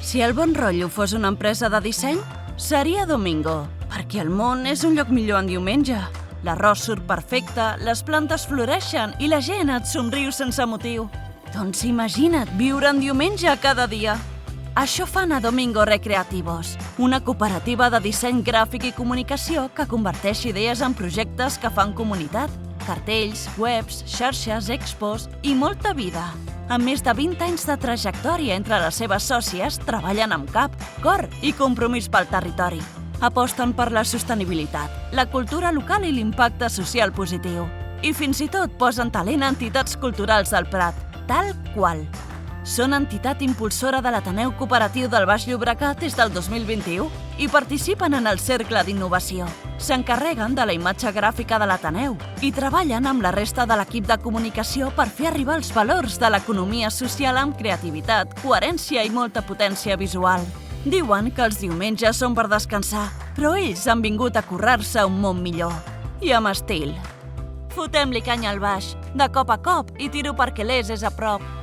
Si el Bon Rotllo fos una empresa de disseny, seria Domingo, perquè el món és un lloc millor en diumenge. L'arròs surt perfecte, les plantes floreixen i la gent et somriu sense motiu. Doncs imagina't viure en diumenge cada dia. Això fan a Domingo Recreativos, una cooperativa de disseny gràfic i comunicació que converteix idees en projectes que fan comunitat, cartells, webs, xarxes, expos i molta vida. Amb més de 20 anys de trajectòria entre les seves sòcies, treballen amb cap, cor i compromís pel territori. Aposten per la sostenibilitat, la cultura local i l'impacte social positiu. I fins i tot posen talent a entitats culturals del Prat, tal qual. Són entitat impulsora de l'Ateneu Cooperatiu del Baix Llobregat des del 2021 i participen en el Cercle d'Innovació. S'encarreguen de la imatge gràfica de l'Ateneu i treballen amb la resta de l'equip de comunicació per fer arribar els valors de l'economia social amb creativitat, coherència i molta potència visual. Diuen que els diumenges són per descansar, però ells han vingut a currar-se un món millor. I amb estil. Fotem-li canya al baix, de cop a cop, i tiro perquè l'és a prop.